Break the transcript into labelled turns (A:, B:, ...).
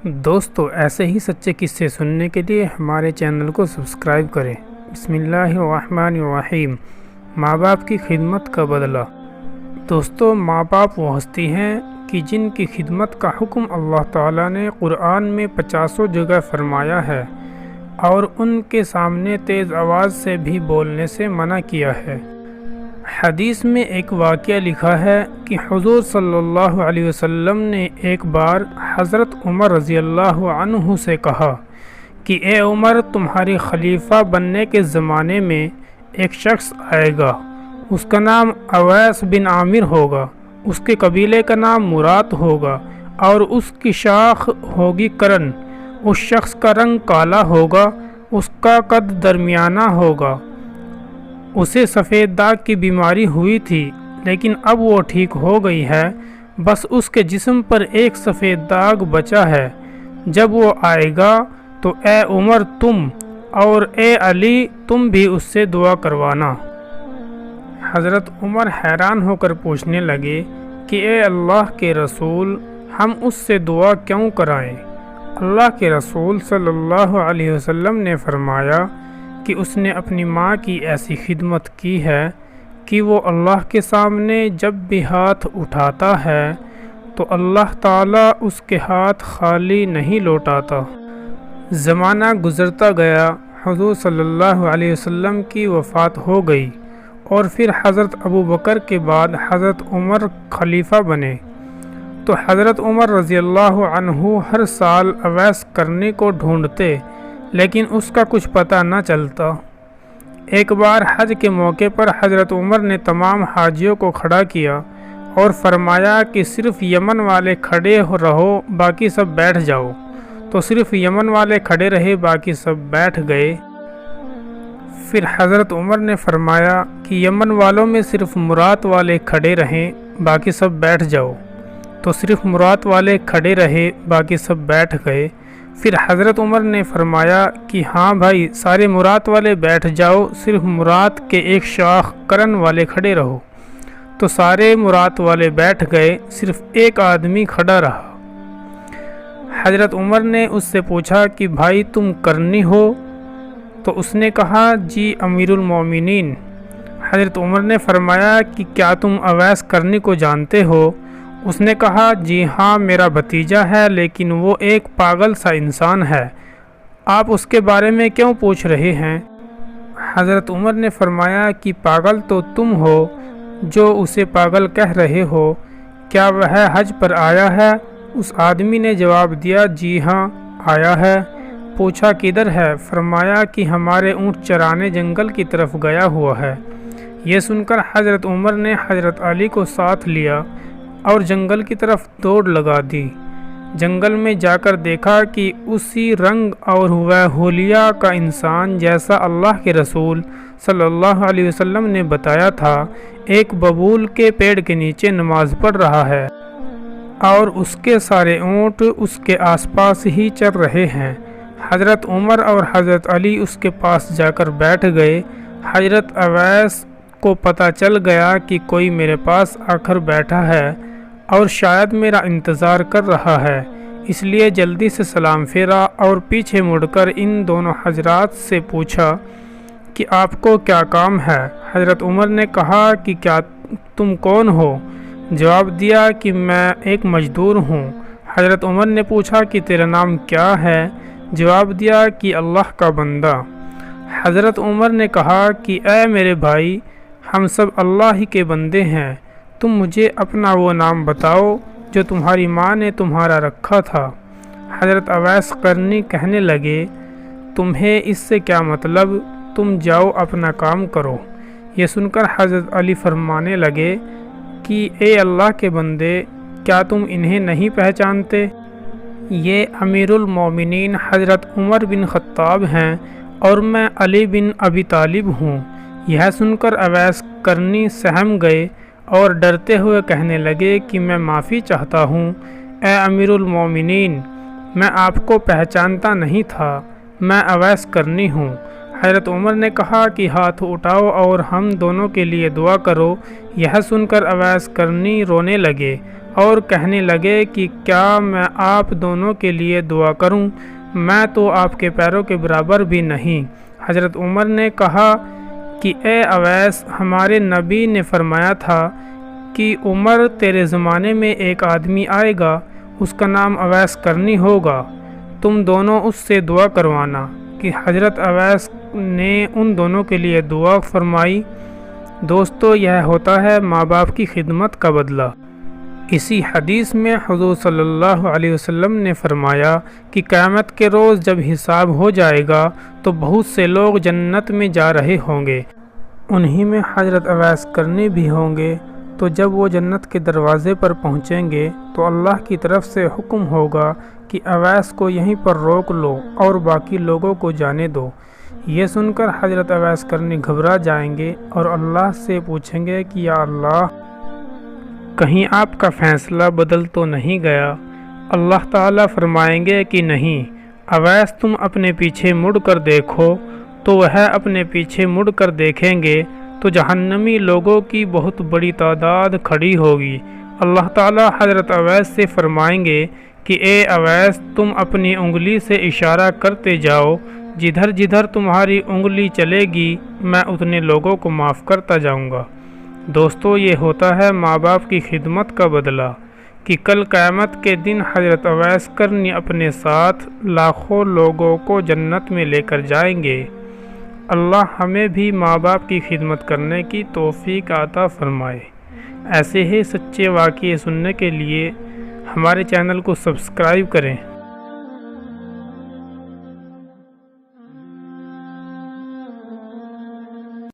A: دوستو ایسے ہی سچے قصے سننے کے لیے ہمارے چینل کو سبسکرائب کریں۔ بسم اللہ الرحمن الرحیم۔ ماں باپ کی خدمت کا بدلہ۔ دوستو، ماں باپ وہ ہستی ہیں کہ جن کی خدمت کا حکم اللہ تعالیٰ نے قرآن میں 50 جگہ فرمایا ہے اور ان کے سامنے تیز آواز سے بھی بولنے سے منع کیا ہے۔ حدیث میں ایک واقعہ لکھا ہے کہ حضور صلی اللہ علیہ وسلم نے ایک بار حضرت عمر رضی اللہ عنہ سے کہا کہ اے عمر، تمہاری خلیفہ بننے کے زمانے میں ایک شخص آئے گا، اس کا نام اویس بن عامر ہوگا، اس کے قبیلے کا نام مرات ہوگا اور اس کی شاخ ہوگی کرن۔ اس شخص کا رنگ کالا ہوگا، اس کا قد درمیانہ ہوگا، اسے سفید داغ کی بیماری ہوئی تھی لیکن اب وہ ٹھیک ہو گئی ہے، بس اس کے جسم پر ایک سفید داغ بچا ہے۔ جب وہ آئے گا تو اے عمر تم اور اے علی تم بھی اس سے دعا کروانا۔ حضرت عمر حیران ہو کر پوچھنے لگے کہ اے اللہ کے رسول، ہم اس سے دعا کیوں کرائیں؟ اللہ کے رسول صلی اللہ علیہ وسلم نے فرمایا کہ اس نے اپنی ماں کی ایسی خدمت کی ہے کہ وہ اللہ کے سامنے جب بھی ہاتھ اٹھاتا ہے تو اللہ تعالیٰ اس کے ہاتھ خالی نہیں لوٹاتا۔ زمانہ گزرتا گیا، حضور صلی اللہ علیہ وسلم کی وفات ہو گئی اور پھر حضرت ابوبکر کے بعد حضرت عمر خلیفہ بنے، تو حضرت عمر رضی اللہ عنہ ہر سال اویس کرنے کو ڈھونڈتے لیکن اس کا کچھ پتہ نہ چلتا۔ ایک بار حج کے موقع پر حضرت عمر نے تمام حاجیوں کو کھڑا کیا اور فرمایا کہ صرف یمن والے کھڑے رہو، باقی سب بیٹھ جاؤ۔ تو صرف یمن والے کھڑے رہے، باقی سب بیٹھ گئے۔ پھر حضرت عمر نے فرمایا کہ یمن والوں میں صرف مرات والے کھڑے رہیں، باقی سب بیٹھ جاؤ۔ تو صرف مرات والے کھڑے رہے، باقی سب بیٹھ گئے۔ پھر حضرت عمر نے فرمایا کہ ہاں بھائی، سارے مرات والے بیٹھ جاؤ، صرف مرات کے ایک شاخ کرن والے کھڑے رہو۔ تو سارے مرات والے بیٹھ گئے، صرف ایک آدمی کھڑا رہا۔ حضرت عمر نے اس سے پوچھا کہ بھائی تم کرنی ہو؟ تو اس نے کہا جی امیر المومنین۔ حضرت عمر نے فرمایا کہ کیا تم اویس کرنی کو جانتے ہو؟ اس نے کہا جی ہاں، میرا بھتیجا ہے لیکن وہ ایک پاگل سا انسان ہے، آپ اس کے بارے میں کیوں پوچھ رہے ہیں؟ حضرت عمر نے فرمایا کہ پاگل تو تم ہو جو اسے پاگل کہہ رہے ہو، کیا وہ حج پر آیا ہے؟ اس آدمی نے جواب دیا جی ہاں آیا ہے۔ پوچھا کدھر ہے؟ فرمایا کہ ہمارے اونٹ چرانے جنگل کی طرف گیا ہوا ہے۔ یہ سن کر حضرت عمر نے حضرت علی کو ساتھ لیا اور جنگل کی طرف دوڑ لگا دی۔ جنگل میں جا کر دیکھا کہ اسی رنگ اور حلیہ کا انسان جیسا اللہ کے رسول صلی اللہ علیہ وسلم نے بتایا تھا، ایک ببول کے پیڑ کے نیچے نماز پڑھ رہا ہے اور اس کے سارے اونٹ اس کے آس پاس ہی چر رہے ہیں۔ حضرت عمر اور حضرت علی اس کے پاس جا کر بیٹھ گئے۔ حضرت اویس کو پتہ چل گیا کہ کوئی میرے پاس آ کر بیٹھا ہے اور شاید میرا انتظار کر رہا ہے، اس لیے جلدی سے سلام پھیرا اور پیچھے مڑ کر ان دونوں حضرات سے پوچھا کہ آپ کو کیا کام ہے؟ حضرت عمر نے کہا کہ کیا تم کون ہو؟ جواب دیا کہ میں ایک مزدور ہوں۔ حضرت عمر نے پوچھا کہ تیرا نام کیا ہے؟ جواب دیا کہ اللہ کا بندہ۔ حضرت عمر نے کہا کہ اے میرے بھائی، ہم سب اللہ ہی کے بندے ہیں، تم مجھے اپنا وہ نام بتاؤ جو تمہاری ماں نے تمہارا رکھا تھا۔ حضرت اویس کرنی کہنے لگے تمہیں اس سے کیا مطلب، تم جاؤ اپنا کام کرو۔ یہ سن کر حضرت علی فرمانے لگے کہ اے اللہ کے بندے، کیا تم انہیں نہیں پہچانتے؟ یہ امیر المومنین حضرت عمر بن خطاب ہیں اور میں علی بن ابی طالب ہوں۔ یہ سن کر اویس کرنی سہم گئے اور ڈرتے ہوئے کہنے لگے کہ میں معافی چاہتا ہوں، اے امیر المومنین، میں آپ کو پہچانتا نہیں تھا، میں اویس کرنی ہوں۔ حضرت عمر نے کہا کہ ہاتھ اٹھاؤ اور ہم دونوں کے لیے دعا کرو۔ یہ سن کر اویس کرنی رونے لگے اور کہنے لگے کہ کیا میں آپ دونوں کے لیے دعا کروں؟ میں تو آپ کے پیروں کے برابر بھی نہیں۔ حضرت عمر نے کہا کہ اے اویس، ہمارے نبی نے فرمایا تھا کہ عمر تیرے زمانے میں ایک آدمی آئے گا، اس کا نام اویس کرنی ہوگا، تم دونوں اس سے دعا کروانا۔ کہ حضرت اویس نے ان دونوں کے لیے دعا فرمائی۔ دوستو، یہ ہوتا ہے ماں باپ کی خدمت کا بدلہ۔ اسی حدیث میں حضور صلی اللہ علیہ وسلم نے فرمایا کہ قیامت کے روز جب حساب ہو جائے گا تو بہت سے لوگ جنت میں جا رہے ہوں گے، انہی میں حضرت اویس کرنی بھی ہوں گے۔ تو جب وہ جنت کے دروازے پر پہنچیں گے تو اللہ کی طرف سے حکم ہوگا کہ اویس کو یہیں پر روک لو اور باقی لوگوں کو جانے دو۔ یہ سن کر حضرت اویس کرنی گھبرا جائیں گے اور اللہ سے پوچھیں گے کہ یا اللہ، کہیں آپ کا فیصلہ بدل تو نہیں گیا؟ اللہ تعالیٰ فرمائیں گے کہ نہیں، اویس تم اپنے پیچھے مڑ کر دیکھو۔ تو وہ اپنے پیچھے مڑ کر دیکھیں گے تو جہنمی لوگوں کی بہت بڑی تعداد کھڑی ہوگی۔ اللہ تعالیٰ حضرت اویس سے فرمائیں گے کہ اے اویس، تم اپنی انگلی سے اشارہ کرتے جاؤ، جدھر جدھر تمہاری انگلی چلے گی میں اتنے لوگوں کو معاف کرتا جاؤں گا۔ دوستو، یہ ہوتا ہے ماں باپ کی خدمت کا بدلہ کہ کل قیامت کے دن حضرت اویس کرنی اپنے ساتھ لاکھوں لوگوں کو جنت میں لے کر جائیں گے۔ اللہ ہمیں بھی ماں باپ کی خدمت کرنے کی توفیق عطا فرمائے۔ ایسے ہی سچے واقعے سننے کے لیے ہمارے چینل کو سبسکرائب کریں۔